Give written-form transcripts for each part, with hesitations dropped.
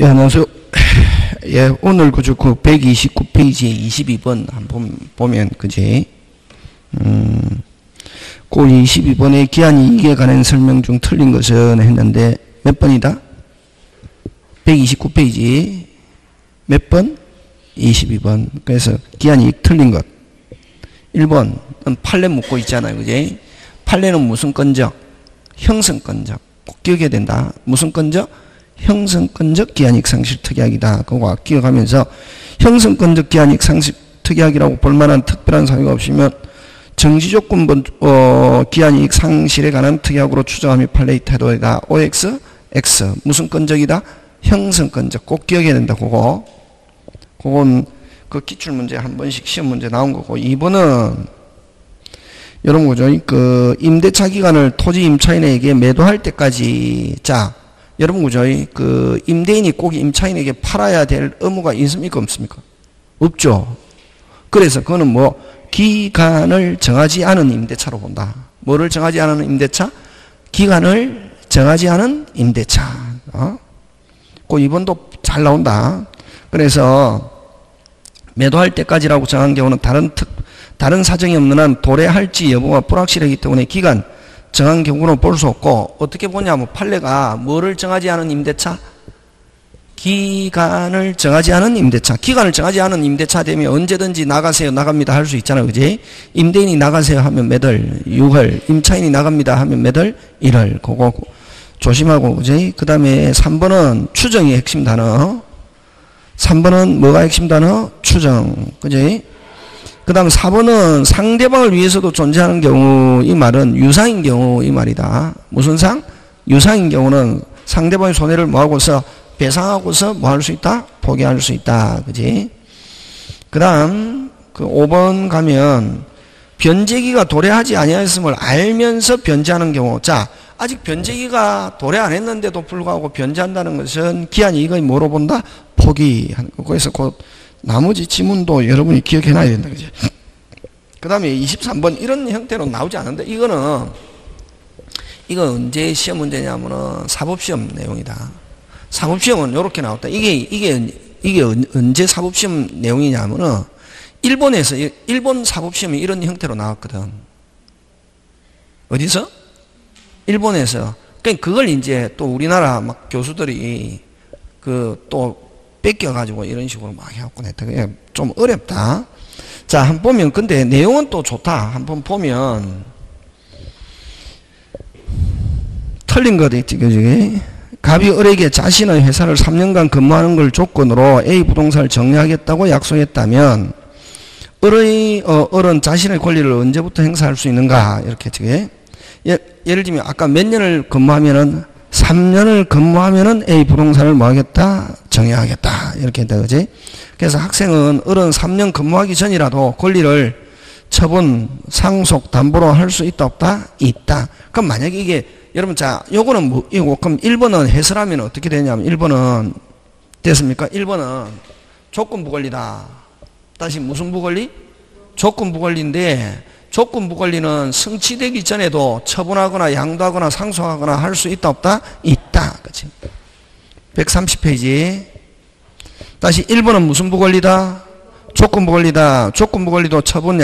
예, 안녕하세요. 예, 오늘 그 129페이지 22번 한번 보면, 그지? 그 22번에 기한이익에 관한 설명 중 틀린 것은 했는데, 몇 번이다? 129페이지. 몇 번? 22번. 그래서 기한이익 틀린 것. 1번, 판례 묻고 있잖아요. 그지? 판례는 무슨 건적? 형성건적. 꼭 기억해야 된다. 무슨 건적? 형성건적 기한이익 상실 특이학이다. 그거 기억하면서 형성건적 기한이익 상실 특이학이라고 볼만한 특별한 사유가 없으면 정지조건본 기한이익 상실에 관한 특이학으로 추정하며 판례의 태도이다. OX, X. 무슨 건적이다? 형성건적. 꼭 기억해야 된다. 그건 그 기출문제 한 번씩 시험 문제 나온 거고. 2번은 이런 거죠. 그 임대차 기간을 토지 임차인에게 매도할 때까지. 자, 여러분 그죠? 그 임대인이 꼭 임차인에게 팔아야 될 의무가 있습니까? 없습니까? 없죠. 그래서 그거는 뭐 기간을 정하지 않은 임대차로 본다. 뭐를 정하지 않은 임대차? 기간을 정하지 않은 임대차. 그 2번도 잘 나온다. 그래서 매도할 때까지라고 정한 경우는 다른 사정이 없는 한 도래할지 여부가 불확실하기 때문에 기간 정한 경우는 볼 수 없고, 어떻게 보냐면 판례가 뭐를 정하지 않은 임대차? 기간을 정하지 않은 임대차. 기간을 정하지 않은 임대차 되면 언제든지 나가세요, 나갑니다 할 수 있잖아요. 그지? 임대인이 나가세요 하면 몇 월? 6월. 임차인이 나갑니다 하면 몇 월? 1월. 그거 조심하고, 그지? 그 다음에 3번은 추정이 핵심 단어. 3번은 뭐가 핵심 단어? 추정. 그지? 그 다음 4번은 상대방을 위해서도 존재하는 경우, 이 말은 유상인 경우 이 말이다. 무슨 상? 유상인 경우는 상대방의 손해를 뭐하고서 배상하고서 뭐 할 수 있다? 포기할 수 있다. 그지? 그 다음 그 5번 가면 변제기가 도래하지 아니하였음을 알면서 변제하는 경우. 자, 아직 변제기가 도래 안 했는데도 불구하고 변제한다는 것은 기한이익의 뭐로 본다? 포기하는 거. 그래서 곧 나머지 지문도 여러분이 기억해놔야 된다. 그지? 그 다음에 23번 이런 형태로 나오지 않은데, 이거 언제 시험 문제냐면은 사법시험 내용이다. 사법시험은 이렇게 나왔다. 이게 언제 사법시험 내용이냐면은 일본 사법시험이 이런 형태로 나왔거든. 어디서? 일본에서. 그러니까 그걸 이제 또 우리나라 막 교수들이 또 뺏겨가지고 이런 식으로 막 해갖고 냈다. 좀 어렵다. 자, 한번 보면, 근데 내용은 또 좋다. 한번 보면, 틀린 거 있지, 그지? 갑이 을에게 자신의 회사를 3년간 근무하는 걸 조건으로 A 부동산을 정리하겠다고 약속했다면, 을은 자신의 권리를 언제부터 행사할 수 있는가? 이렇게, 그지? 예를 들면, 아까 몇 년을 근무하면은, 3년을 근무하면은 A 부동산을 뭐 하겠다? 정해하겠다. 이렇게 했다. 그지? 그래서 학생은 을은 3년 근무하기 전이라도 권리를 처분, 상속, 담보로 할 수 있다, 없다? 있다. 그럼 만약에 이게, 여러분, 자, 요거는 뭐, 이거, 그럼 1번은 해설하면 어떻게 되냐면, 1번은, 됐습니까? 1번은 조건부 권리다. 다시 무슨 부권리? 조건부 권리인데, 조건부 권리는 성취되기 전에도 처분하거나 양도하거나 상속하거나 할 수 있다, 없다? 있다. 그치? 130페이지. 다시 1번은 무슨 부권리다? 조건부 권리다. 조건부 권리도 처분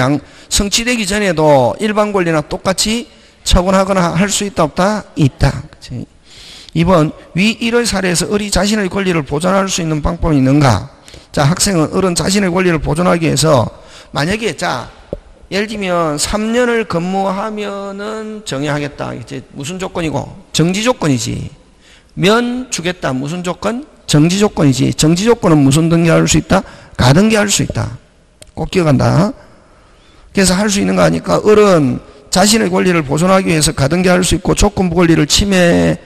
성취되기 전에도 일반 권리나 똑같이 처분하거나 할 수 있다, 없다? 있다. 그치? 2번, 위 1의 사례에서 을이 자신의 권리를 보존할 수 있는 방법이 있는가? 자, 학생은 을은 자신의 권리를 보존하기 위해서 만약에, 자, 예를 들면 3년을 근무하면은 정해하겠다. 이제 무슨 조건이고? 정지 조건이지. 면 주겠다. 무슨 조건? 정지 조건이지. 정지 조건은 무슨 등기할 수 있다? 가등기할 수 있다. 꼭 기억한다. 그래서 할 수 있는 거 아니까 을은 자신의 권리를 보존하기 위해서 가등기할 수 있고, 조건부 권리를 침해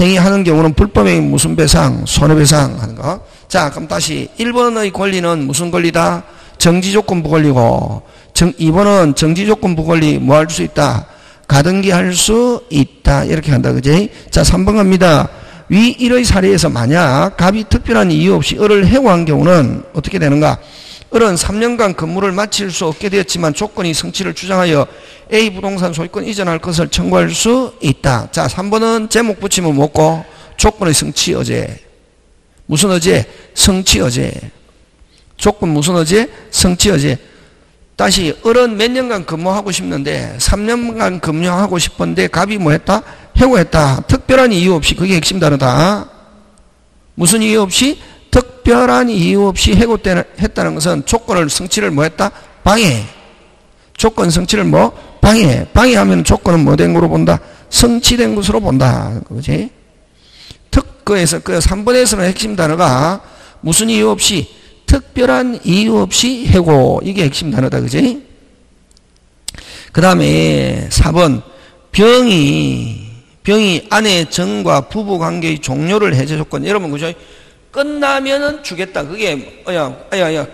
행위하는 경우는 불법행위 무슨 배상? 손해배상 하는 거. 자, 그럼 다시 1번의 권리는 무슨 권리다? 정지조건부 권리고, 2번은 정지조건부 권리 뭐 할 수 있다? 가등기 할 수 있다. 이렇게 한다. 그지? 자, 3번 갑니다. 위 1의 사례에서 만약 갑이 특별한 이유 없이 을을 해고한 경우는 어떻게 되는가? 을은 3년간 근무를 마칠 수 없게 되었지만 조건이 성취를 주장하여 A 부동산 소유권 이전할 것을 청구할 수 있다. 자, 3번은 제목 붙이면 뭐고? 조건의 성취 어제 무슨 어제? 성취 어제. 조건 무슨 어제? 성취 어제. 다시 어른 몇 년간 근무하고 싶는데 3년간 근무하고 싶은데 갑이 뭐 했다? 해고했다. 특별한 이유 없이. 그게 핵심 단어다. 무슨 이유 없이? 특별한 이유 없이 해고했다는 것은 조건을 성취를 뭐 했다? 방해. 조건 성취를 뭐? 방해. 방해하면 조건은 뭐 된 것으로 본다? 성취된 것으로 본다. 그지? 특거에서 그 3번에서는 핵심 단어가 무슨 이유 없이? 특별한 이유 없이 해고. 이게 핵심 단어다. 그지? 그 다음에 4번. 병이 아내 정과 부부 관계의 종료를 해제 조건. 여러분, 그죠? 끝나면은 주겠다. 그게,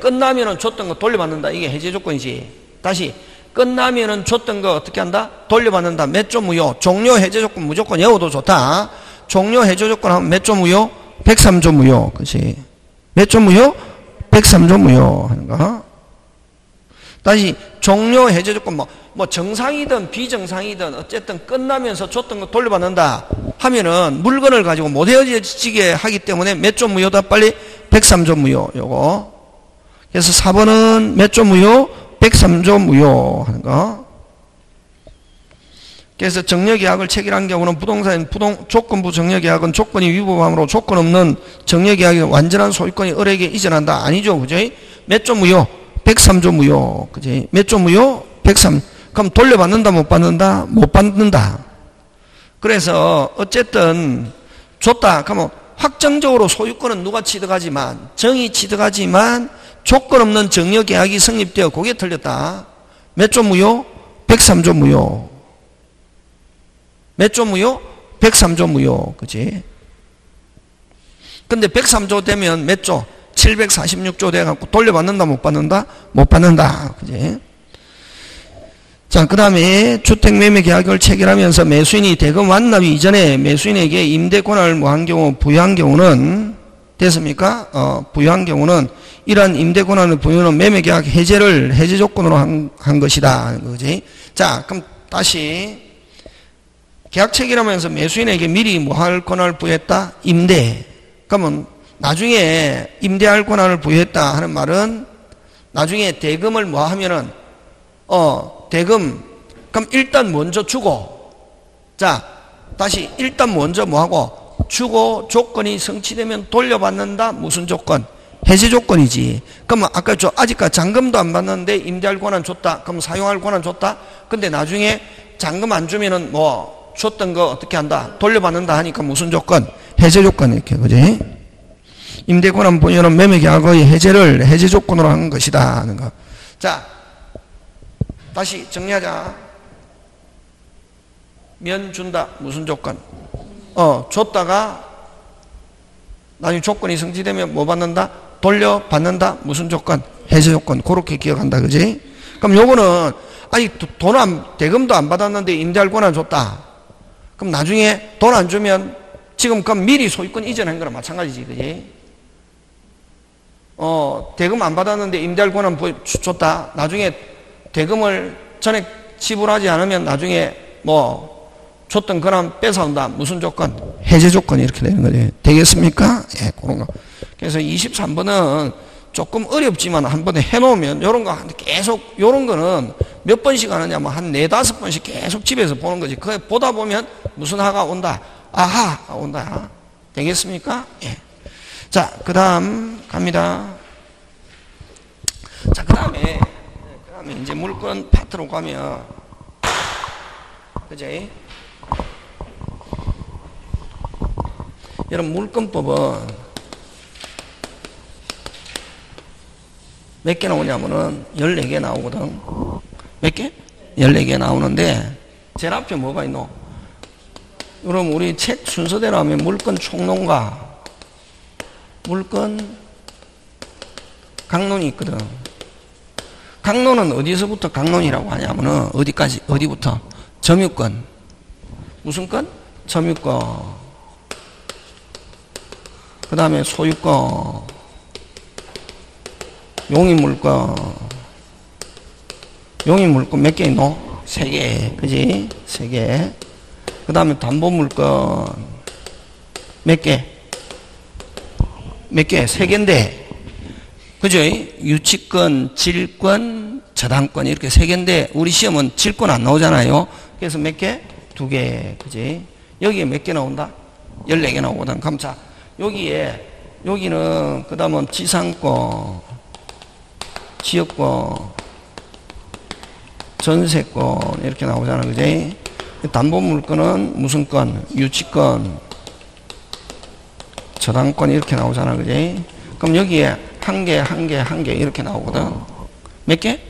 끝나면은 줬던 거 돌려받는다. 이게 해제 조건이지. 다시. 끝나면은 줬던 거 어떻게 한다? 돌려받는다. 몇 조 무효. 종료 해제 조건 무조건 여우도 좋다. 종료 해제 조건 하면 몇 조 무효? 103조 무효. 그치? 몇 조 무효? 103조 무효 하는 거. 다시 종료 해제 조건 뭐 정상이든 비정상이든 어쨌든 끝나면서 줬던 거 돌려받는다 하면은 물건을 가지고 못 헤어지게 하기 때문에 몇 조 무효다? 빨리 103조 무효. 요거. 그래서 4번은 몇 조 무효? 103조 무효 하는 거. 그래서 정려계약을 체결한 경우는 부동산 조건부 정려계약은 조건이 위법함으로 조건 없는 정려계약의 완전한 소유권이 을에게 이전한다. 아니죠. 그죠? 몇 조 무효? 103조 무효. 그지? 몇 조 무효? 103. 그럼 돌려받는다, 못 받는다? 못 받는다. 그래서 어쨌든 줬다. 그러면 확정적으로 소유권은 누가 취득하지만, 정이 취득하지만 조건 없는 정려계약이 성립되어 그게 틀렸다. 몇 조 무효? 103조 무효. 몇 조 무효? 103조 무효. 그치? 근데 103조 되면 몇 조? 746조 돼갖고 돌려받는다, 못 받는다? 못 받는다. 그치? 자, 그 다음에 주택매매 계약을 체결하면서 매수인이 대금 완납 이전에 매수인에게 임대 권한을 뭐한 경우, 부여한 경우는, 됐습니까? 부여한 경우는 이러한 임대 권한을 부여는 매매 계약 해제 조건으로 한 것이다. 그지? 자, 그럼 다시 계약 체결하면서 매수인에게 미리 뭐 할 권한을 부여했다? 임대. 그러면 나중에 임대할 권한을 부여했다 하는 말은 나중에 대금을 뭐 하면은 대금 그럼 일단 먼저 주고 자 다시 일단 먼저 뭐 하고 주고 조건이 성취되면 돌려받는다. 무슨 조건? 해제 조건이지. 그러면 아까 아직까지 잔금도 안 받는데 임대할 권한 줬다. 그럼 사용할 권한 줬다. 근데 나중에 잔금 안 주면은 뭐 줬던 거 어떻게 한다? 돌려받는다 하니까 무슨 조건? 해제 조건. 이렇게. 그지? 임대 권한 부여는 매매 계약의 해제 조건으로 한 것이다 하는 거. 자, 다시 정리하자. 면 준다. 무슨 조건? 줬다가 나중에 조건이 성취되면 뭐 받는다? 돌려받는다. 무슨 조건? 해제 조건. 그렇게 기억한다. 그지? 그럼 요거는 아니 대금도 안 받았는데 임대할 권한 줬다. 그럼 나중에 돈 안 주면 지금 그럼 미리 소유권 이전한 거랑 마찬가지지. 그지? 대금 안 받았는데 임대할 권한 줬다. 나중에 대금을 전액 지불하지 않으면 나중에 뭐 줬던 권한 뺏어온다. 무슨 조건? 해제 조건. 이렇게 되는 거지. 되겠습니까? 예, 그런 거. 그래서 23번은 조금 어렵지만 한 번에 해놓으면 요런 거 계속 요런 거는 몇 번씩 하느냐면 한 4-5번씩 계속 집에서 보는 거지. 그거 보다 보면 무슨 하가 온다? 아하 온다. 되겠습니까? 예. 자, 그 다음 갑니다. 자, 그 다음에 이제 물건 파트로 가면 그지? 여러분 물건법은 몇 개 나오냐면은 14개 나오거든. 몇 개? 14개 나오는데 제일 앞에 뭐가 있노? 그럼 우리 책 순서대로 하면 물건 총론과 물건 강론이 있거든. 강론은 어디서부터 강론이라고 하냐면은 어디까지? 어디부터? 점유권. 무슨 건? 점유권. 그 다음에 소유권. 용의물권. 용의물권 몇 개 있노? 3개. 그지? 3개. 그 다음에 담보물권 몇 개? 몇 개? 세 개인데. 그죠? 유치권, 질권, 저당권 이렇게 세 개인데 우리 시험은 질권 안 나오잖아요. 그래서 몇 개? 두 개. 그지? 여기에 몇 개 나온다? 14개 나오거든. 그럼 자, 여기는 그 다음은 지상권, 지역권, 전세권 이렇게 나오잖아. 그지? 담보물권은 무슨 권? 유치권, 저당권 이렇게 나오잖아. 그지? 그럼 여기에 한 개, 한 개, 한 개 이렇게 나오거든. 몇 개?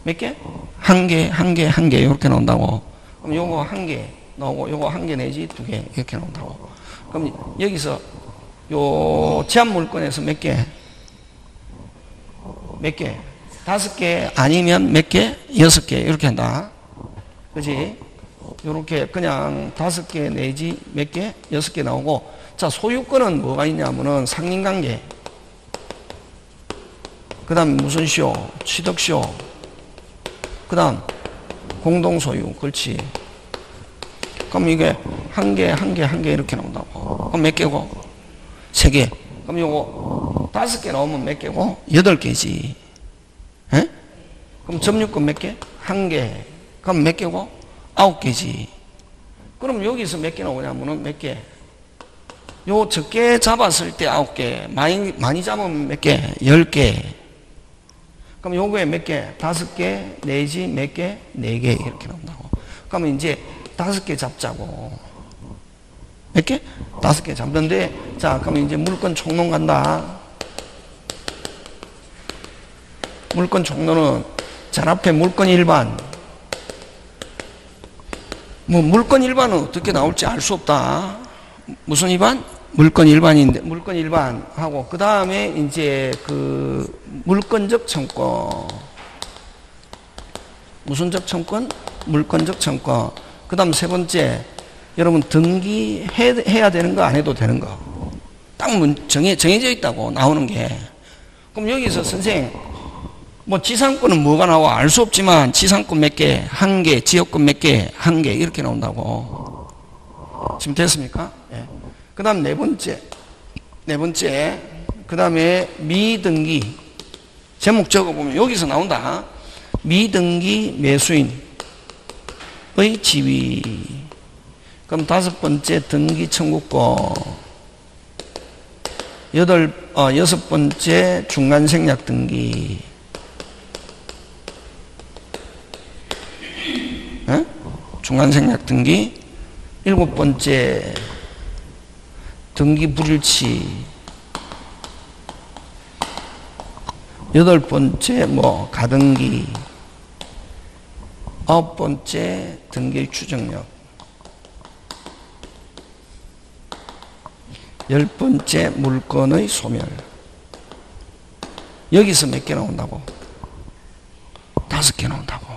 몇 개? 한 개, 한 개, 한 개 이렇게 나온다고. 그럼 요거 한 개 나오고 요거 한 개 내지 두 개 이렇게 나온다고. 그럼 여기서 요 제한물권에서 몇 개? 몇 개? 5개 아니면 몇 개? 6개 이렇게 한다. 그지? 요렇게 그냥 5개 내지 몇 개? 6개 나오고. 자, 소유권은 뭐가 있냐면은 상린관계, 그 다음 무슨 쇼? 취득쇼, 그 다음 공동소유. 그렇지. 그럼 이게 한 개, 한 개, 한 개 이렇게 나온다고. 그럼 몇 개고? 3개. 그럼 요거 5개 나오면 몇 개고? 8개지. 에? 그럼 점유권 몇 개? 한 개. 그럼 몇 개고? 9개지. 그럼 여기서 몇 개 나오냐면은 몇 개? 요 적게 잡았을 때 9개. 많이 잡으면 몇 개? 10개. 그럼 요거에 몇 개? 5개 내지 몇 개? 4개 이렇게 나온다고. 그러면 이제 5개 잡자고. 몇 개? 5개 잡는데, 자, 그럼 이제 물권 총론 간다. 물권 총론은 자 앞에 물권 일반. 뭐 물권 일반은 어떻게 나올지 알 수 없다. 무슨 일반? 물권 일반인데, 물권 일반하고, 그 다음에 이제 그 물권적 청권. 무슨 적 청권? 물권적 청권. 그 다음 세 번째, 여러분 등기해야 되는 거 안 해도 되는 거. 딱 정해져 있다고 나오는 게. 그럼 여기서 선생, 뭐 지상권은 뭐가 나와? 알 수 없지만 지상권 몇 개? 한 개, 지역권 몇 개? 한 개 이렇게 나온다고. 지금 됐습니까? 예. 그 다음 네 번째, 그 다음에 미등기. 제목 적어보면 여기서 나온다. 미등기 매수인의 지위. 그럼 5번째 등기 청구권. 6번째 중간생략 등기. 에? 중간생략 등기. 7번째 등기 불일치. 8번째 뭐 가등기. 9번째 등기 추정력. 10번째 물건의 소멸. 여기서 몇 개 나온다고? 5개 나온다고.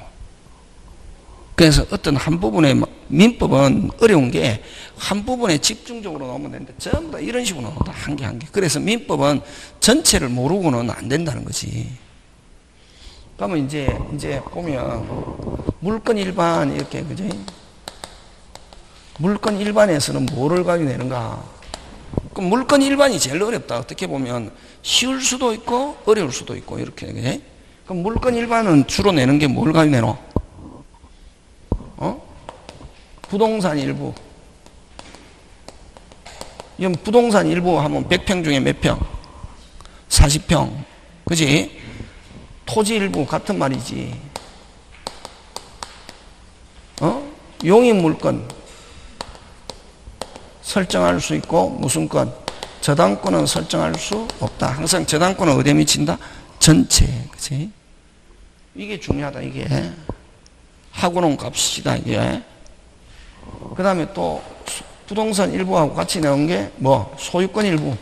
그래서 어떤 한 부분에 민법은 어려운 게 한 부분에 집중적으로 나오면 되는데 전부 다 이런 식으로 나온다. 한 개 한 개. 그래서 민법은 전체를 모르고는 안 된다는 거지. 그러면 이제 보면 물권 일반 이렇게, 그지? 물권 일반에서는 뭐를 가지고 내는가? 그럼 물권 일반이 제일 어렵다. 어떻게 보면 쉬울 수도 있고 어려울 수도 있고 이렇게. 그지? 그럼 물권 일반은 주로 내는 게 뭘 가지고 내노? 부동산 일부. 이건 부동산 일부 하면 100평 중에 몇 평? 40평. 그지? 토지 일부 같은 말이지. 용익 물권 설정할 수 있고 무슨 권? 저당권은 설정할 수 없다. 항상 저당권은 어디에 미친다? 전체. 그지? 이게 중요하다. 이게 하고는 갑시다. 이게. 그 다음에 또 부동산 일부하고 같이 나온 게 뭐? 소유권 일부.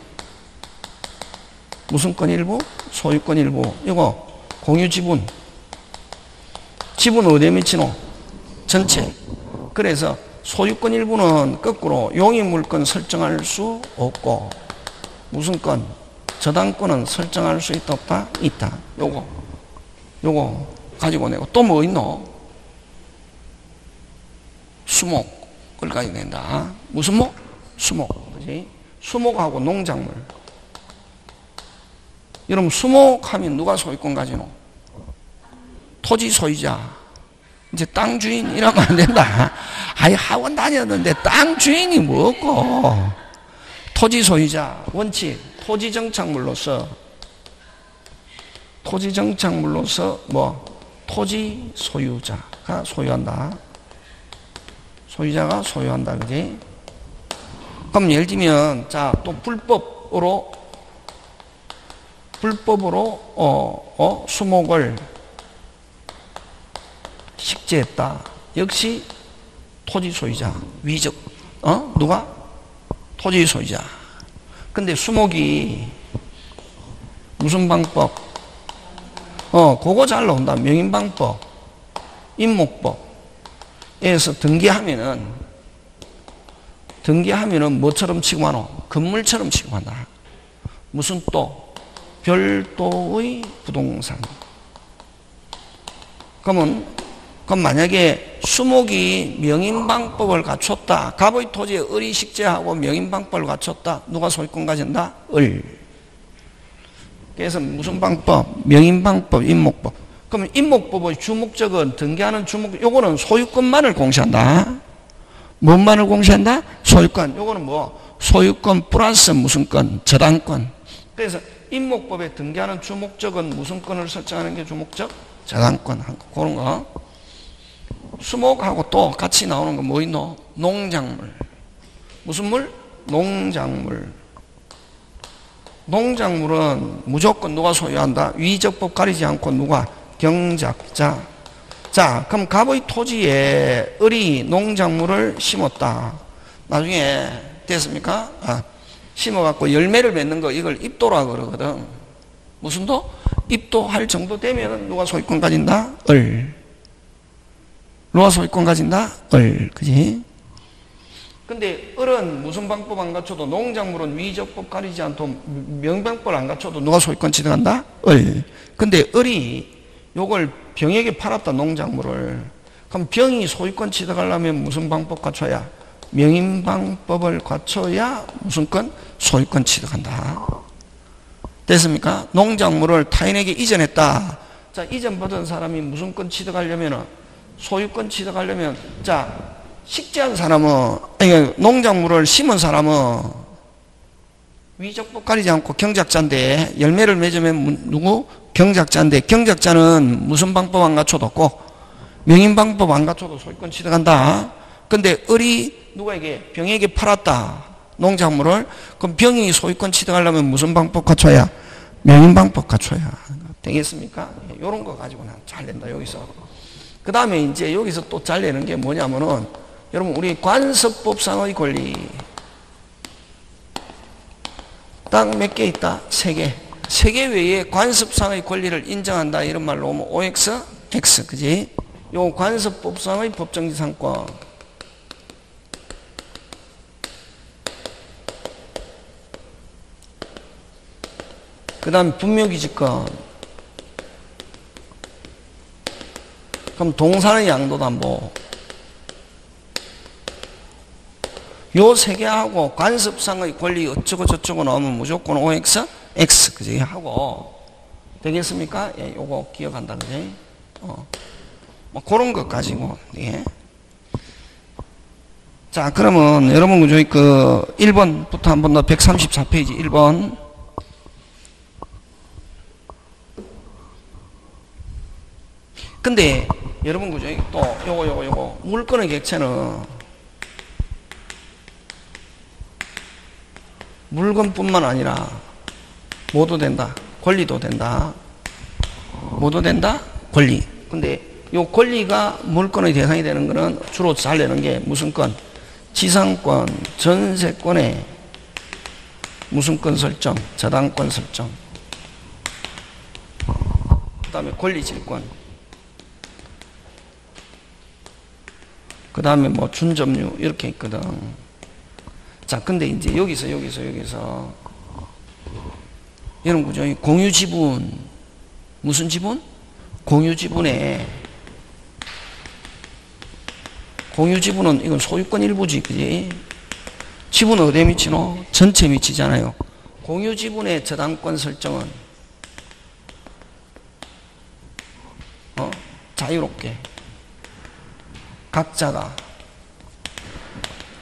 무슨 권 일부? 소유권 일부. 이거 공유 지분. 지분 어디에 미치노? 전체. 그래서 소유권 일부는 거꾸로 용익 물권 설정할 수 없고 무슨 권? 저당권은 설정할 수 있다 없다? 있다. 요거 가지고 내고 또 뭐 있노? 수목을 가지고 낸다. 무슨 목? 수목. 그지? 수목하고 농작물. 여러분 수목하면 누가 소유권 가지노? 토지 소유자. 이제 땅 주인 이러면 안 된다. 아예 학원 다녔는데 땅 주인이 뭐고? 토지 소유자 원칙. 토지 정착물로서 뭐 토지 소유자가 소유한다. 소유자가 소유한다. 그지? 그럼 예를 들면 자 또 불법으로 수목을 식재했다. 역시 토지 소유자 위적 누가? 토지 소유자. 근데 수목이 무슨 방법? 그거 잘 나온다. 명인방법, 임목법에서 등기하면은 뭐처럼 취급하노? 건물처럼 취급한다. 무슨 또? 별도의 부동산. 그럼 만약에 수목이 명인방법을 갖췄다. 갑의 토지에 을이 식재하고 명인방법을 갖췄다. 누가 소유권 가진다? 을. 그래서 무슨 방법? 명인방법, 임목법. 그러면 임목법의 주목적은 등기하는 주목, 요거는 소유권만을 공시한다. 뭔만을 공시한다? 소유권. 요거는 뭐? 소유권 플러스 무슨 권? 저당권. 그래서 임목법에 등기하는 주목적은 무슨 권을 설정하는 게 주목적? 저당권. 그런 거. 수목하고 또 같이 나오는 거 뭐 있노? 농작물. 무슨 물? 농작물. 농작물은 무조건 누가 소유한다? 위적법 가리지 않고 누가? 경작자. 자, 그럼 갑의 토지에 을이 농작물을 심었다. 나중에 됐습니까? 심어갖고 열매를 맺는 거 이걸 입도라 그러거든. 무슨 도? 입도할 정도 되면 누가 소유권 가진다? 을. 누가 소유권 가진다? 을. 그지? 근데 을은 무슨 방법 안 갖춰도 농작물은 위적법 가리지 않고 명방법 안 갖춰도 누가 소유권 취득한다? 을. 근데 을이 요걸 병에게 팔았다, 농작물을. 그럼 병이 소유권 취득하려면 무슨 방법 갖춰야? 명인방법을 갖춰야 무슨 건? 소유권 취득한다. 됐습니까? 농작물을 타인에게 이전했다. 자, 이전 받은 사람이 무슨 권 취득하려면, 소유권 취득하려면, 자, 식재한 사람은, 아니, 농작물을 심은 사람은 위적법 가리지 않고 경작자인데, 열매를 맺으면 누구? 경작자인데, 경작자는 무슨 방법 안 갖춰도 없고, 명인방법 안 갖춰도 소유권 취득한다. 근데 을이 누구에게? 병에게 팔았다. 농작물을. 그럼 병이 소유권 취득하려면 무슨 방법 갖춰야? 명인방법 갖춰야. 되겠습니까? 이런 거 가지고는 잘 된다, 여기서. 그 다음에 이제 여기서 또 잘 내는 게 뭐냐면은, 여러분, 우리 관습법상의 권리. 딱 몇 개 있다? 3개. 3개 외에 관습상의 권리를 인정한다. 이런 말로 오면 OX, X. 그지? 요 관습법상의 법정지상권. 그 다음 분묘기지권. 그럼 동산의 양도담보. 요 3개하고 관습상의 권리 어쩌고 저쩌고 나오면 무조건 OX, X. 그지? 하고. 되겠습니까? 예, 요거 기억한다. 그지? 뭐 그런 것 가지고. 예. 자, 그러면 여러분 저희 그 1번부터 한 번 더 134페이지 1번. 근데 여러분 그죠? 또 요거 물건의 객체는 물건뿐만 아니라 뭐도 된다. 권리도 된다. 뭐도 된다? 권리. 근데 요 권리가 물건의 대상이 되는 거는 주로 잘 내는 게 무슨 건? 지상권, 전세권의 무슨 권 설정? 저당권 설정. 그 다음에 권리질권. 그 다음에 뭐 준점유 이렇게 있거든. 자, 근데 이제 여기서 여러분 그죠? 공유지분 무슨 지분? 공유지분에 공유지분은 이건 소유권 일부지, 그지? 지분은 어디에 미치노? 전체에 미치잖아요. 공유지분의 저당권 설정은 자유롭게 각자가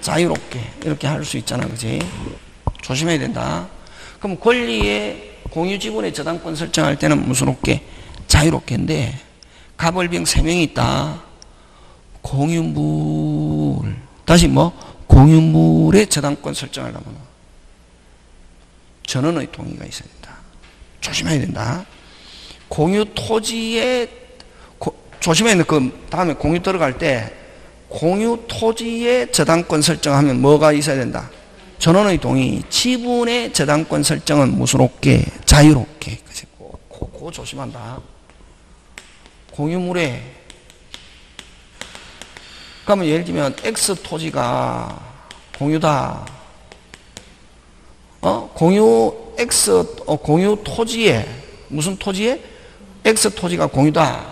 자유롭게 이렇게 할 수 있잖아. 그지? 조심해야 된다. 그럼 권리의 공유 지분의 저당권 설정할 때는 무슨롭게 자유롭게인데 가벌병 3명이 있다. 공유물 다시 뭐 공유물의 저당권 설정하려면 전원의 동의가 있어야 된다. 조심해야 된다. 공유 토지에 조심해야 된다. 그 다음에 공유 들어갈 때 공유 토지의 저당권 설정하면 뭐가 있어야 된다. 전원의 동의, 지분의 저당권 설정은 무슨롭게 자유롭게. 그거 조심한다. 공유물에 그러면 예를 들면 X 토지가 공유다. 공유 토지에 무슨 토지에 X 토지가 공유다.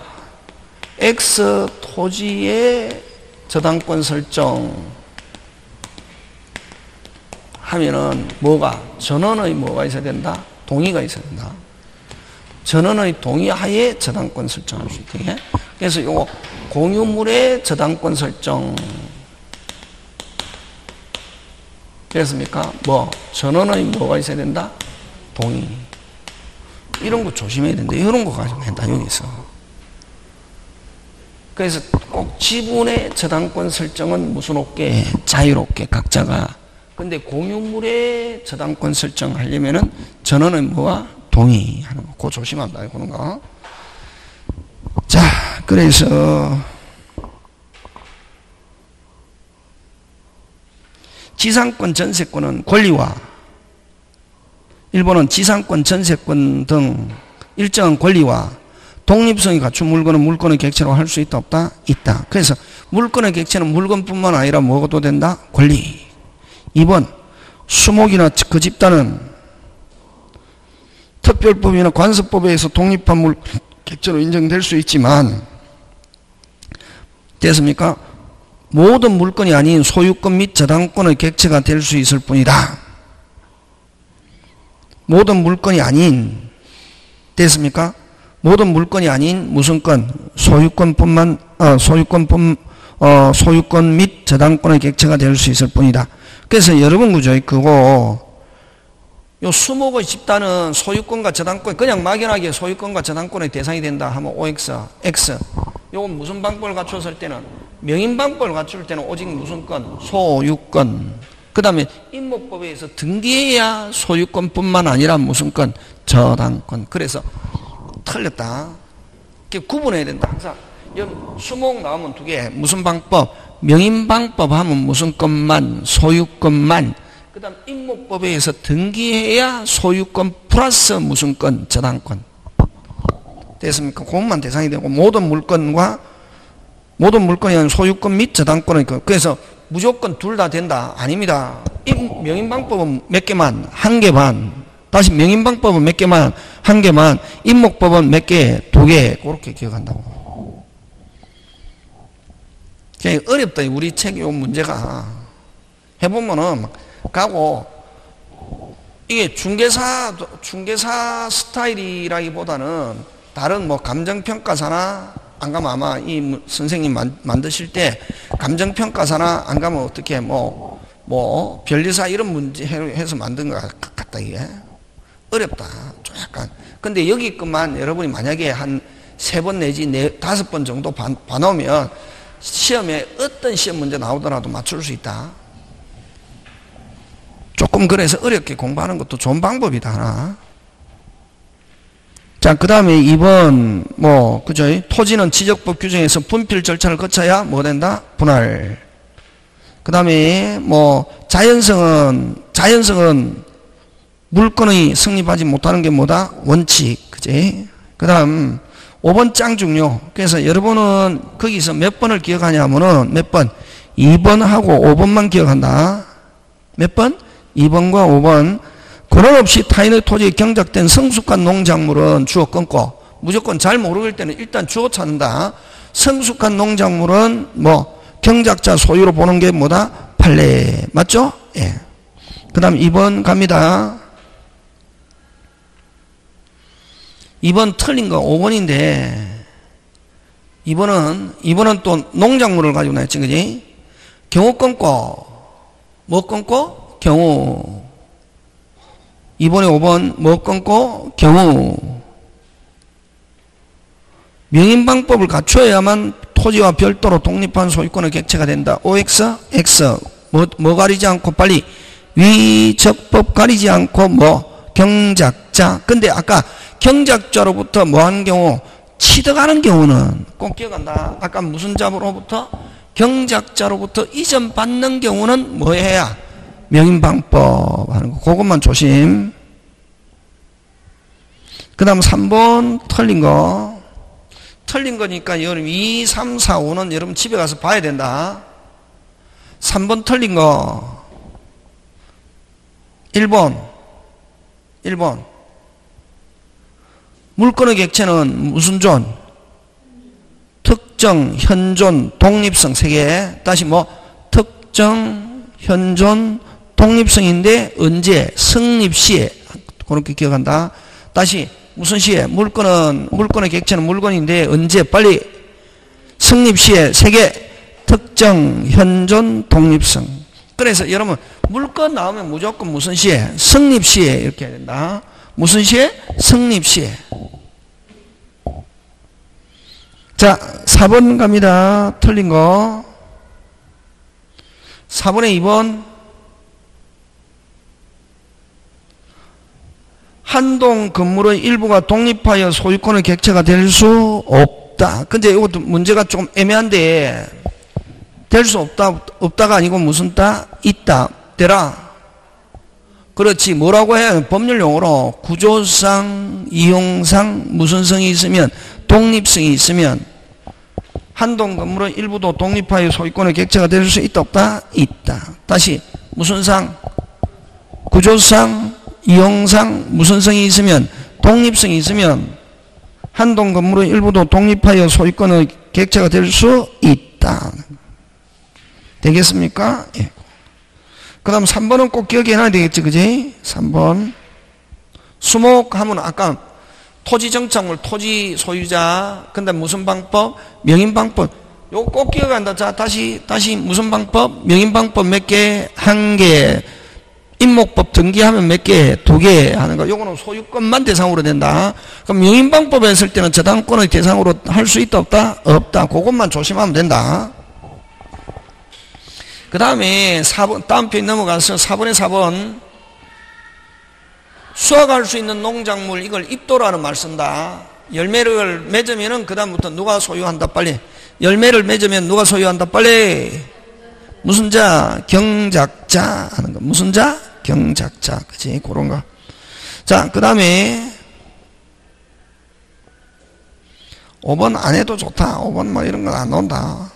X 토지의 저당권 설정 하면은 뭐가 전원의 뭐가 있어야 된다? 동의가 있어야 된다. 전원의 동의하에 저당권 설정할 수 있게. 그래서 요거 공유물의 저당권 설정 됐습니까? 뭐 전원의 뭐가 있어야 된다? 동의. 이런 거 조심해야 된다. 이런 거 가지고 한다 여기서. 그래서 꼭 지분의 저당권 설정은 무슨롭게 자유롭게 각자가. 근데 공유물의 저당권 설정하려면은 전원은 뭐와 동의하는 거. 그거 조심한다. 그런 거. 자, 그래서 지상권, 전세권은 권리와 일본은 지상권, 전세권 등 일정한 권리와 독립성이 갖춘 물건은 물건의 객체로 할 수 있다 없다? 있다. 그래서 물건의 객체는 물건뿐만 아니라 뭐도 된다? 권리. 2번 수목이나 그 집단은 특별법이나 관습법에 의해서 독립한 물건 객체로 인정될 수 있지만 됐습니까? 모든 물건이 아닌 소유권 및 저당권의 객체가 될 수 있을 뿐이다. 모든 물건이 아닌 됐습니까? 모든 물건이 아닌 무슨 건? 소유권 및 저당권의 객체가 될 수 있을 뿐이다. 그래서 여러분 그죠? 그거 요 수목의 집단은 소유권과 저당권 그냥 막연하게 소유권과 저당권의 대상이 된다 하면 OX, X 요건 무슨 방법을 갖췄을 때는 명인 방법을 갖출 때는 오직 무슨 건? 소유권. 그 다음에 임목법에 의해서 등기해야 소유권뿐만 아니라 무슨 건? 저당권. 그래서 틀렸다. 구분해야 된다. 항상 수목 나오면 두 개. 무슨 방법? 명인 방법 하면 무슨 것만? 소유권만. 그 다음 임목법에 의해서 등기해야 소유권 플러스 무슨 건? 저당권. 됐습니까? 그것만 대상이 되고 모든 물건이 아니라 소유권 및 저당권은 그래서 무조건 둘 다 된다. 아닙니다. 명인 방법은 몇 개만? 한 개 반. 다시 명인 방법은 몇 개만? 한 개만. 임목법은 몇 개? 두 개. 그렇게 기억한다고. 그냥 어렵다. 우리 책이 요 문제가. 해보면은 가고 이게 중개사 스타일이라기보다는 다른 뭐 감정평가사나 안 가면 아마 이 선생님 만드실 때 감정평가사나 안 가면 어떻게 뭐 변리사 이런 문제 해서 만든 것 같다. 이게 어렵다. 좀 약간. 근데 여기 것만 여러분이 만약에 한 3번 내지 5번 정도 봐놓으면 시험에 어떤 시험 문제 나오더라도 맞출 수 있다. 조금 그래서 어렵게 공부하는 것도 좋은 방법이다. 하나. 자, 그 다음에 2번, 그죠? 토지는 지적법 규정에서 분필 절차를 거쳐야 뭐 된다? 분할. 그 다음에 자연성은 물건의 성립하지 못하는 게 뭐다? 원칙. 그지? 그 다음, 5번 짱 중요. 그래서 여러분은 거기서 몇 번을 기억하냐면은 몇 번? 2번하고 5번만 기억한다. 몇 번? 2번과 5번. 근원 없이 타인의 토지에 경작된 성숙한 농작물은 주어 끊고 무조건 잘 모르길 때는 일단 주어 찾는다. 성숙한 농작물은 경작자 소유로 보는 게 뭐다? 판례. 맞죠? 예. 그 다음 2번 갑니다. 2번 틀린 거 5번인데 2번은 또 농작물을 가지고 나왔지, 그지? 경우 끊고, 뭐 끊고? 경우. 2번에 5번, 뭐 끊고? 경우. 명인방법을 갖춰야만 토지와 별도로 독립한 소유권의 객체가 된다. OX, X. 뭐 가리지 않고 빨리. 위적법 가리지 않고 경작자. 근데 아까 경작자로부터 뭐 하는 경우? 취득하는 경우는 꼭 기억한다. 아까 무슨 자로부터? 경작자로부터 이전받는 경우는 뭐 해야? 명인방법 하는 거. 그것만 조심. 그 다음 3번 틀린 거. 틀린 거니까 여러분 2, 3, 4, 5는 여러분 집에 가서 봐야 된다. 3번 틀린 거. 1번. 물건의 객체는 무슨 존? 특정, 현존, 독립성 3개. 다시 특정, 현존, 독립성인데 언제? 성립시에. 그렇게 기억한다. 다시 무슨 시에? 물건의 객체는 물건인데 언제? 빨리. 성립시에 3개. 특정, 현존, 독립성. 그래서 여러분 물건 나오면 무조건 무슨 시에? 성립시에 이렇게 해야 된다. 무슨 시에? 성립시에. 자, 4번 갑니다. 틀린 거. 4번에 2번. 한동 건물의 일부가 독립하여 소유권의 객체가 될 수 없다. 근데 이것도 문제가 좀 애매한데, 될 수 없다가 아니고 무슨 따? 있다. 되라. 그렇지. 뭐라고 해야 법률 용어로 구조상, 이용상, 무슨 성이 있으면, 독립성이 있으면 한동 건물의 일부도 독립하여 소유권의 객체가 될 수 있다 없다? 있다. 다시 무슨 상? 구조상, 이용상, 무슨 성이 있으면, 독립성이 있으면 한동 건물의 일부도 독립하여 소유권의 객체가 될 수 있다. 되겠습니까? 예. 그 다음 3번은 꼭 기억해놔야 되겠지, 그지? 3번. 수목하면 아까 토지정착물, 토지 소유자. 근데 무슨 방법? 명인방법. 요거 꼭 기억한다. 자, 다시 무슨 방법? 명인방법 몇 개? 1개. 임목법 등기하면 몇 개? 2개 하는 거. 요거는 소유권만 대상으로 된다. 그럼 명인방법 했을 때는 저당권의 대상으로 할 수 있다, 없다? 없다. 그것만 조심하면 된다. 그 다음에 4번, 다음 페이지 넘어가서 4번에 4번. 수확할 수 있는 농작물, 이걸 입도라는 말 쓴다. 열매를 맺으면은 그다음부터 누가 소유한다, 빨리. 열매를 맺으면 누가 소유한다, 빨리. 무슨 자? 경작자 하는 거. 무슨 자? 경작자. 그치? 그런 거. 자, 그 다음에 5번 안 해도 좋다. 5번 뭐 이런 건 안 나온다.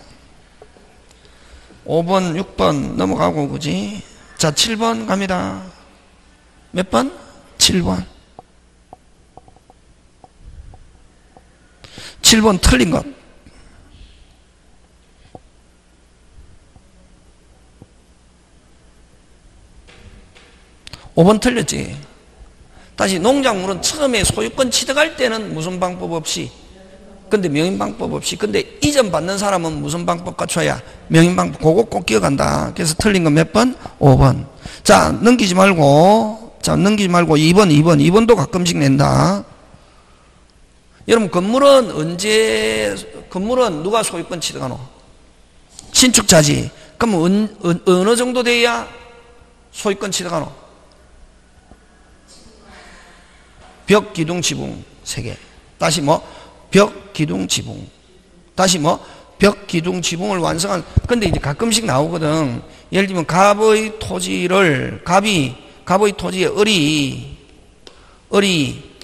5번, 6번 넘어가고, 그지? 자, 7번 갑니다. 몇 번? 7번. 7번 틀린 것. 5번 틀렸지. 다시 농작물은 처음에 소유권 취득할 때는 무슨 방법 없이, 근데 명인방법 없이, 근데 이전 받는 사람은 무슨 방법 갖춰야? 명인방법. 그거 꼭 기억한다. 그래서 틀린 건 몇 번? 5번. 자, 넘기지 말고 2번도 가끔씩 낸다. 여러분, 건물은 누가 소유권 취득하노? 신축자지. 그럼 어느 정도 돼야 소유권 취득하노? 벽, 기둥, 지붕 3개. 다시 벽, 기둥, 지붕. 다시 벽, 기둥, 지붕을 완성한. 근데 이제 가끔씩 나오거든. 예를 들면 갑의 토지에 을이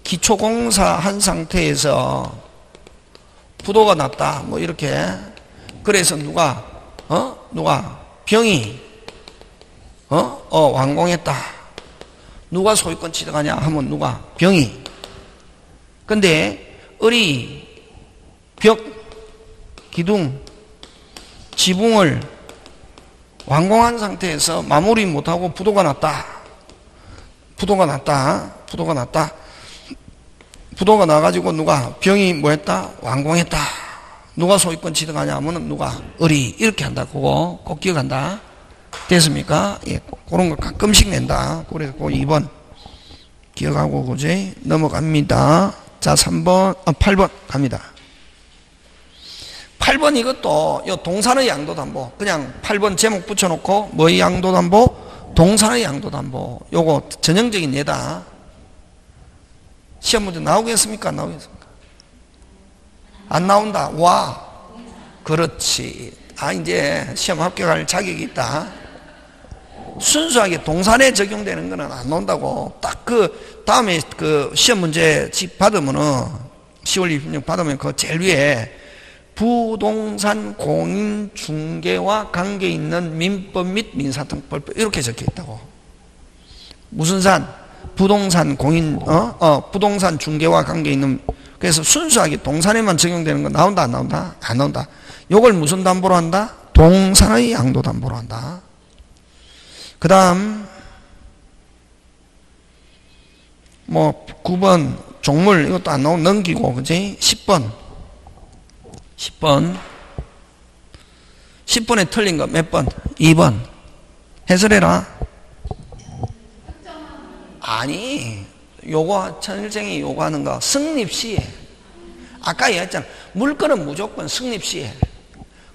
기초공사 한 상태에서 부도가 났다. 이렇게. 그래서 누가 병이 완공했다. 누가 소유권 취득하냐 하면 누가? 병이. 근데 을이 벽, 기둥, 지붕을 완공한 상태에서 마무리 못하고 부도가 났다. 부도가 나가지고 누가? 병이 뭐 했다? 완공했다. 누가 소유권 취득하냐 하면은 누가? 을이. 이렇게 한다. 그거 꼭 기억한다. 됐습니까? 예, 그런 거 가끔씩 낸다. 그래서 그 2번 기억하고 그지? 넘어갑니다. 자, 8번 갑니다. 8번 이것도 요 동산의 양도담보. 그냥 8번 제목 붙여놓고 뭐의 양도담보? 동산의 양도담보. 요거 전형적인 예다. 시험 문제 나오겠습니까? 안 나오겠습니까? 안 나온다. 와. 그렇지. 아, 이제 시험 합격할 자격이 있다. 순수하게 동산에 적용되는 거는 안 나온다고. 딱 그 다음에 그 시험 문제 집 받으면은 10월 26일 받으면 그 제일 위에 부동산 공인 중개와 관계 있는 민법 및 민사등법법 이렇게 적혀 있다고. 무슨 산? 부동산 공인 부동산 중개와 관계 있는. 그래서 순수하게 동산에만 적용되는 거 나온다 안 나온다? 안 나온다. 요걸 무슨 담보로 한다? 동산의 양도 담보로 한다. 그 다음 뭐 9번 종물 이것도 안 나오고 넘기고 그지? 10번에 틀린 거 몇 번? 2번 해설해라. 아니 요거 천일생이 요구하는 거 승립시에 아까 얘기했잖아. 물건은 무조건 승립시에.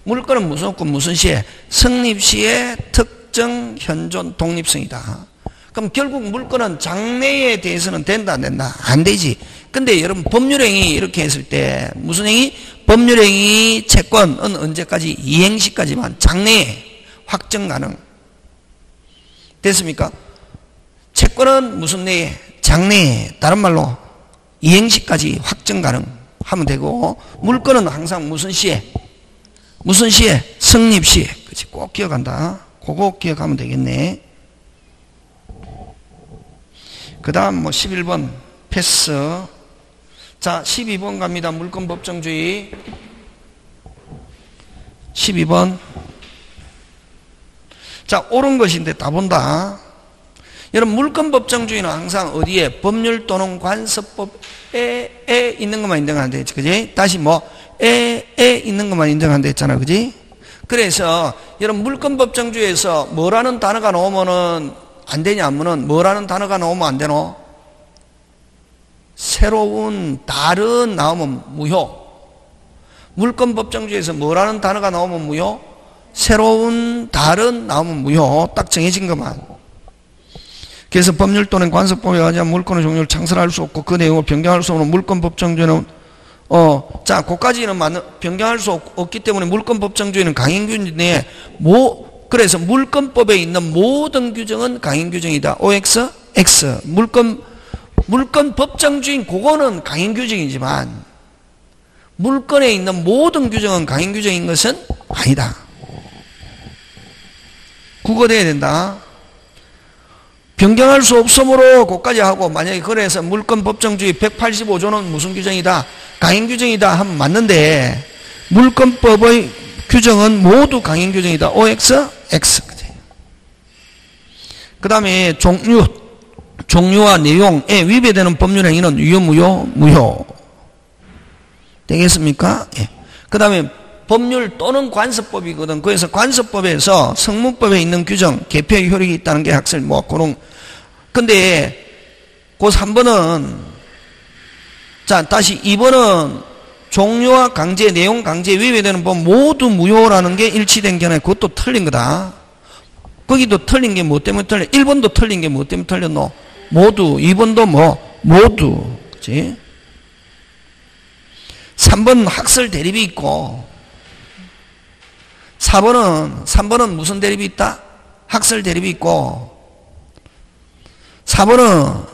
물건은 무조건 무슨 시에? 승립시에 특정 현존 독립성이다. 그럼 결국 물건은 장래에 대해서는 된다 안 된다? 안 되지. 근데 여러분 법률행위 이렇게 했을 때 무슨 행위? 법률행위 채권은 언제까지? 이행시까지만. 장래에 확정 가능. 됐습니까? 채권은 무슨 내에? 장래에. 다른 말로 이행시까지 확정 가능 하면 되고, 물건은 항상 무슨 시에? 무슨 시에? 성립시에. 그렇지. 꼭 기억한다. 그거 기억하면 되겠네. 그 다음 뭐 11번 패스. 자, 12번 갑니다. 물권 법정주의. 12번. 자, 옳은 것인데 다 본다. 여러분, 물권 법정주의는 항상 어디에? 법률 또는 관습법에 있는 것만 인정한다 했지. 그지? 다시 뭐, 에 있는 것만 인정한다 했잖아. 그지? 그래서, 여러분, 물권 법정주의에서 뭐라는 단어가 나오면은 안 되냐 하면은 뭐라는 단어가 나오면 안 되노? 새로운, 다른 나오면 무효. 물권 법정주의에서 뭐라는 단어가 나오면 무효? 새로운, 다른 나오면 무효. 딱 정해진 것만. 그래서 법률 또는 관습법에 의하면 물권의 종류를 창설할 수 없고 그 내용을 변경할 수 없는 물권 법정주의는 자, 그까지는 변경할 수 없기 때문에 물권 법정주의는 강행규정 내에 그래서 물권법에 있는 모든 규정은 강행규정이다. OX, X. 물권 법정주의인 그거는 강행규정이지만 물권에 있는 모든 규정은 강행규정인 것은 아니다. 국어돼야 된다. 변경할 수 없으므로 그까지 하고 만약에 그래서 물권 법정주의 185조는 무슨 규정이다? 강행규정이다 하면 맞는데 물권법의 규정은 모두 강행규정이다. OX, X. 그 다음에 종류와 내용에 위배되는 법률행위는 유효, 무효. 되겠습니까? 예. 그 다음에 법률 또는 관습법이거든. 그래서 관습법에서 성문법에 있는 규정, 개표의 효력이 있다는 게 학설, 근데, 그 3번은, 자, 다시 2번은 종류와 강제, 내용 강제 위배되는 법 모두 무효라는 게 일치된 견해. 그것도 틀린 거다. 거기도 틀린 게 뭐 때문에 틀려? 1번도 틀린 게 뭐 때문에 틀렸노? 모두. 2번도 모두. 그치? 3번 학설 대립이 있고, 3번은 무슨 대립이 있다? 학설 대립이 있고, 4번은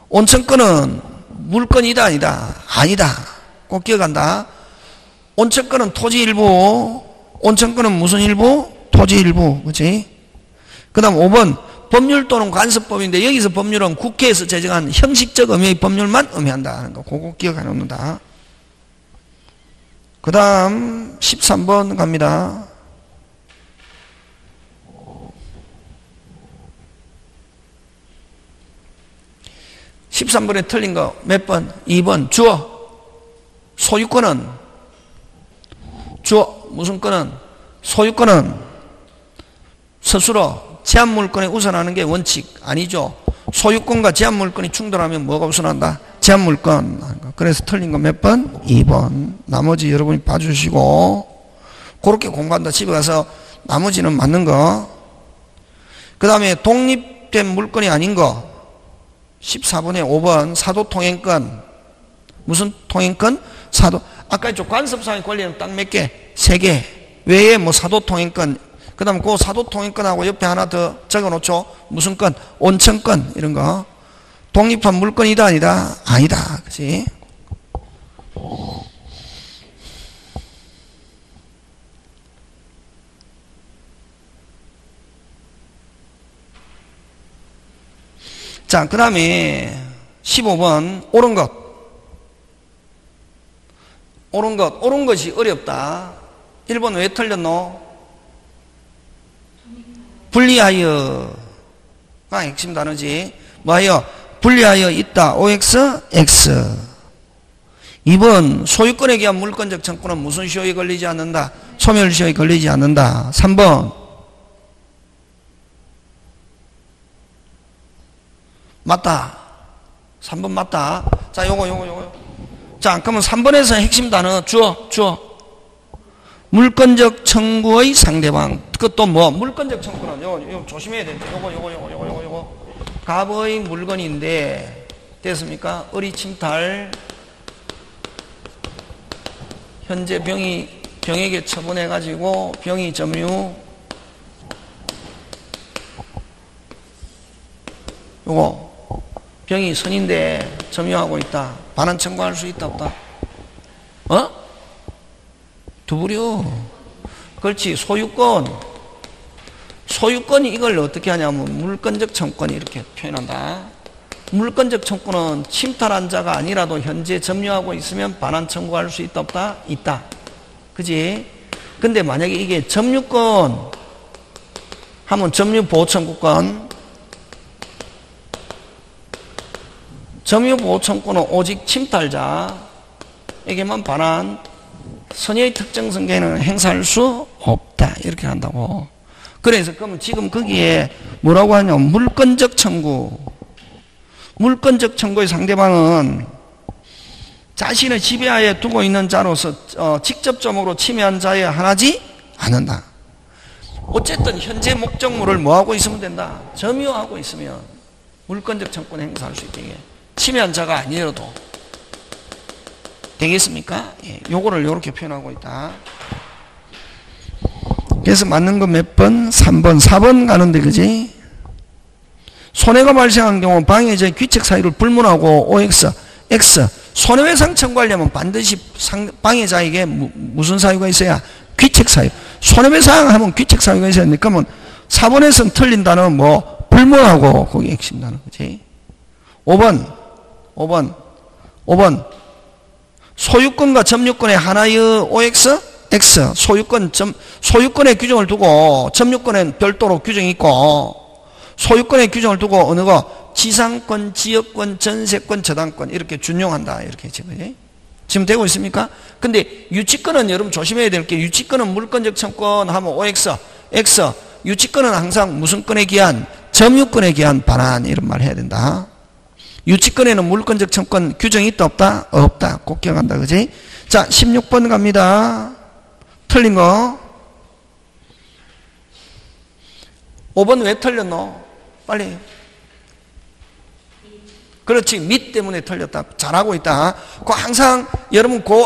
온천권은 물건이다, 아니다? 아니다. 꼭 기억한다. 온천권은 토지 일부, 온천권은 무슨 일부? 토지 일부. 그치? 그 다음 5번, 법률 또는 관습법인데, 여기서 법률은 국회에서 제정한 형식적 의미의 법률만 의미한다 하는 거. 그거 기억 안 놓는다. 그 다음 13번 갑니다. (13번에) 틀린 거 몇 번? 2번. 주어. 소유권은 주어, 무슨 건은, 소유권은 스스로 제한물권에 우선하는 게 원칙 아니죠. 소유권과 제한물권이 충돌하면 뭐가 우선한다? 제한물권. 그래서 틀린 거 몇 번? 2번. 나머지 여러분이 봐주시고, 그렇게 공부한다. 집에 가서 나머지는 맞는 거. 그 다음에 독립된 물건이 아닌 거. 14번에 5번. 사도통행권. 무슨 통행권? 사도. 아까 이쪽 관습상의 권리는 딱 몇 개? 3개. 외에 뭐 사도통행권. 그 다음 그 사도통행권하고 옆에 하나 더 적어놓죠. 무슨 건? 온천권. 이런 거. 독립한 물건이다, 아니다? 아니다. 그치? 자, 그 다음에 15번. 옳은 것. 옳은 것. 옳은 것이 어렵다. 1번 왜 틀렸노? 분리하여가 핵심 단어지. 뭐하여? 분리하여 있다. OX, X. 2번 소유권에 기한 물권적 청구는 무슨 시효에 걸리지 않는다? 소멸시효에 걸리지 않는다. 3번 맞다. 3번 맞다. 자, 요거. 자, 그러면 3번에서 핵심 단어 주어. 물권적 청구의 상대방. 그것도 뭐? 물권적 청구는 요거 조심해야 된다. 요거. 갑의 물건인데, 됐습니까? 의리 침탈. 현재 병에게 처분해가지고, 병이 점유. 요거. 병이 선인데 점유하고 있다. 반환 청구할 수 있다, 없다? 두부려. 그렇지. 소유권이 이걸 어떻게 하냐면 물권적 청구권이 이렇게 표현한다. 물권적 청구는 침탈한 자가 아니라도 현재 점유하고 있으면 반환 청구할 수 있다, 없다? 있다. 그지? 근데 만약에 이게 점유권 하면 점유보호청구권, 점유보호청구는 오직 침탈자에게만 반환, 선의의 특정 성격에는 행사할 수 없다. 이렇게 한다고. 그래서 그러면 지금 거기에 뭐라고 하냐면 물권적 청구. 물권적 청구의 상대방은 자신의 지배하에 두고 있는 자로서 직접적으로 침해한 자에 하나지 않는다. 어쨌든 현재 목적물을 뭐하고 있으면 된다? 점유하고 있으면 물권적 청구는 행사할 수 있게. 침해한 자가 아니어도 되겠습니까? 예, 요거를 요렇게 표현하고 있다. 그래서 맞는 거 몇 번? 3번. 4번 가는데, 그지? 손해가 발생한 경우 방해자의 귀책 사유를 불문하고 OX, X. 손해배상 청구하려면 반드시 방해자에게 무슨 사유가 있어야? 귀책 사유. 손해배상 하면 귀책 사유가 있어야 되니까, 그러면 4번에서는 틀린 단어는 뭐? 불문하고, 거기 핵심 단어, 그지? 5번. 소유권과 점유권의 하나의 OX, X. 소유권의 규정을 두고 점유권엔 별도로 규정이 있고, 소유권의 규정을 두고 어느 거? 지상권, 지역권, 전세권, 저당권 이렇게 준용한다. 이렇게 지금 되고 있습니까? 근데 유치권은 여러분 조심해야 될 게, 유치권은 물권적 청구권 하면 OX, X. 유치권은 항상 무슨 권에 기한? 점유권에 기한 반환. 이런 말 해야 된다. 유치권에는 물권적 청구권 규정이 있다, 없다? 없다. 꼭 기억한다. 그지? 자, 16번 갑니다. 틀린 거. 5번 왜 틀렸노? 빨리. 그렇지. 밑 때문에 틀렸다. 잘하고 있다. 그 항상 여러분 그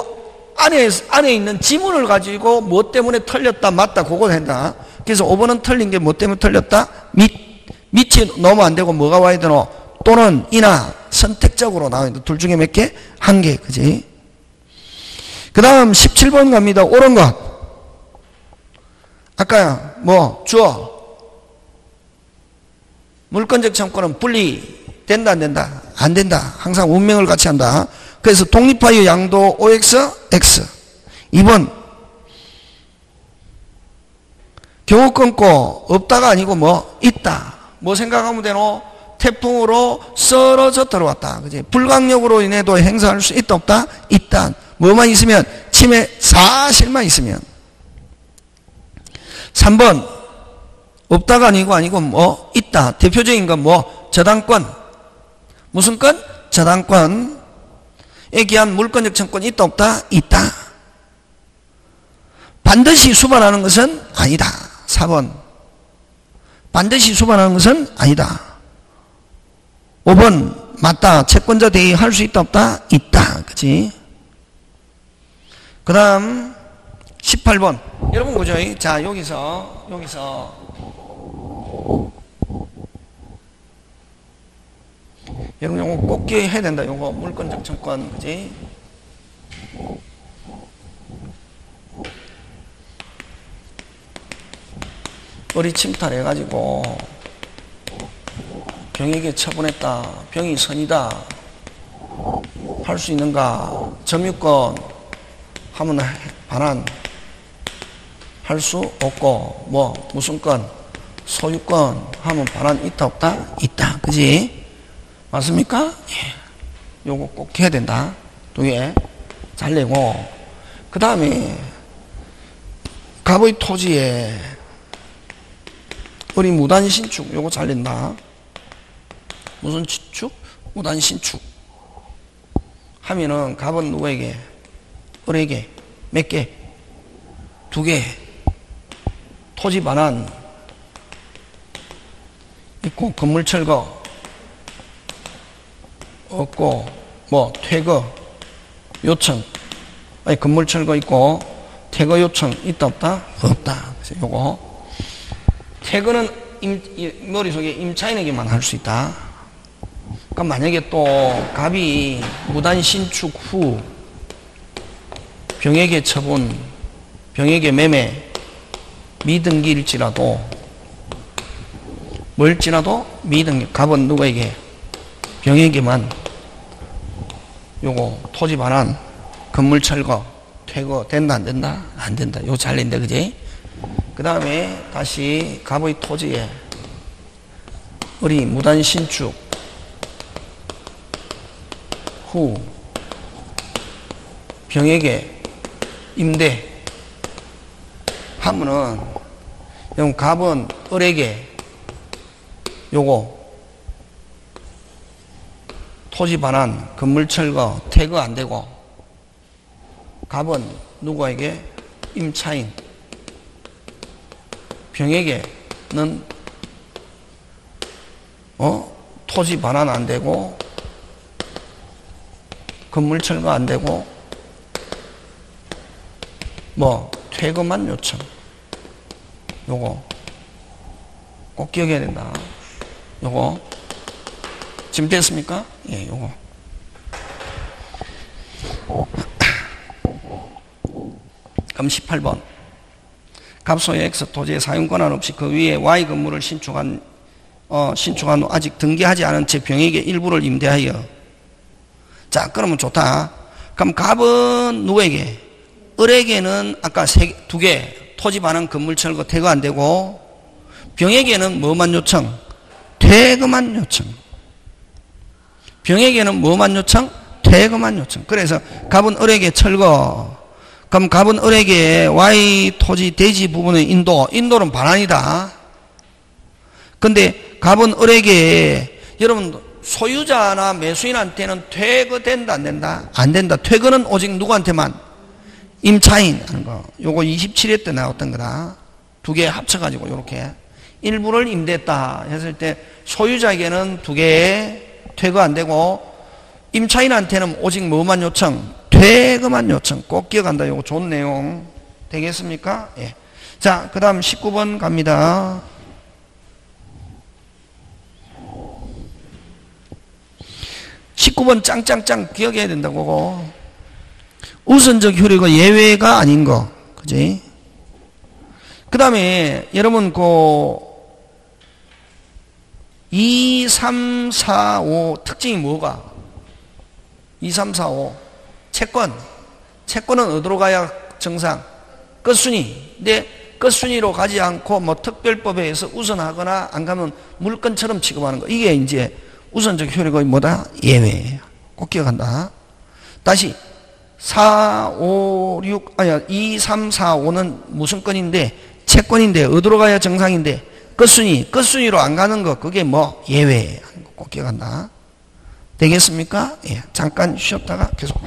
안에 있는 지문을 가지고 뭐 때문에 틀렸다, 맞다, 그거 된다. 그래서 5번은 틀린 게 뭐 때문에 틀렸다? 밑이 너무 안 되고 뭐가 와야 되노? 또는 이나 선택적으로 나와야 돼. 둘 중에 몇 개? 한 개. 그지? 그 다음 17번 갑니다. 옳은 것. 아까 뭐 주어. 물권적 청구는 분리 된다, 안 된다? 안 된다. 항상 운명을 같이 한다. 그래서 독립하여 양도 OX, X. 2번. 경우 끊고 없다가 아니고 뭐 있다. 뭐 생각하면 되노? 태풍으로 썰어져 들어왔다. 그지? 불강력으로 인해도 행사할 수 있다, 없다? 있다. 뭐만 있으면, 침해 사실만 있으면. 3번 없다가 아니고 뭐 있다. 대표적인 건 뭐 저당권. 무슨 건? 저당권에 기한 물권적 청권이 있다 없다? 있다. 반드시 수반하는 것은 아니다. 4번 반드시 수반하는 것은 아니다. 5번 맞다. 채권자 대의 할 수 있다 없다? 있다. 그치? 그 다음 18번 여러분 보죠. 자 여기서 여러분 요거 꼭 기억해야 된다. 요거 물권적 청권. 그치? 의리 침탈해가지고 병에게 처분했다. 병이 선이다. 할 수 있는가? 점유권 하면 반환 할 수 없고 뭐 무슨 건? 소유권 하면 반환 있다 없다? 있다. 그지? 맞습니까? 예. 요거 꼭 해야 된다. 두 개 잘 내고 그 다음에 갑의 토지에 우리 무단신축 요거 잘 낸다. 무슨 신축? 무단신축 하면은 갑은 누구에게? 을에게 몇 개? 2개. 토지 반환 있고 건물 철거 없고 뭐 퇴거 요청 아니 건물 철거 있고 퇴거 요청 있다 없다? 없다. 그래서 요거 퇴거는 머릿속에 임차인에게만 할 수 있다. 그러니까 만약에 또 갑이 무단신축 후 병에게 처분, 병에게 매매, 미등기일지라도 뭘지라도 미등기, 갑은 누구에게? 병에게만 요거 토지 반환, 건물 철거, 퇴거 된다 안 된다? 안 된다. 요거 잘 낸다. 그지? 그 다음에 다시 갑의 토지에 을이 무단신축 후 병에게 임대 하면은 갑은 을에게 요거 토지 반환, 건물 철거, 퇴거 안 되고 갑은 누구에게? 임차인 병에게는 토지 반환 안 되고 건물 철거 안 되고 뭐 퇴거만 요청. 요거 꼭 기억해야 된다. 요거 지금 됐습니까? 예, 요거 그럼 18번 갑소의 X 토지의 사용권한 없이 그 위에 Y 건물을 신축한 후 아직 등기하지 않은 채 병에게 일부를 임대하여. 자, 그러면 좋다. 그럼 갑은 누구에게? 을에게는 아까 2개 토지 반환 건물 철거 퇴거 안 되고 병에게는 뭐만 요청? 퇴거만 요청. 병에게는 뭐만 요청? 퇴거만 요청. 그래서 갑은 을에게 철거. 그럼 갑은 을에게 Y 토지 대지 부분의 인도는 반환이다. 근데 갑은 을에게 여러분 소유자나 매수인한테는 퇴거된다 안 된다? 안 된다. 퇴거는 오직 누구한테만? 임차인 하는 거. 요거 27회 때 나왔던 거다. 2개 합쳐가지고 요렇게 일부를 임대했다 했을 때 소유자에게는 2개 퇴거 안 되고 임차인한테는 오직 뭐만 요청? 퇴거만 요청. 꼭 기억한다. 요거 좋은 내용 되겠습니까? 예. 자, 그 다음 19번 갑니다. 19번 짱짱짱 기억해야 된다고. 우선적 효력의 예외가 아닌 거. 그지? 그 다음에 여러분 2, 3, 4, 5 특징이 뭐가? 2, 3, 4, 5 채권은 어디로 가야 정상? 끝순위. 근데 끝순위로 가지 않고 뭐 특별법에 의해서 우선하거나 안 가면 물건처럼 취급하는 거. 이게 이제 우선적 효력의 뭐다? 예외예요. 꼭 기억한다. 다시 4, 5, 6 아니야 2, 3, 4, 5는 무슨 건인데 채권인데 어디로 가야 정상인데 끝순위로 안 가는 거 그게 뭐 예외. 꼭 기억한다. 되겠습니까? 예, 잠깐 쉬었다가 계속.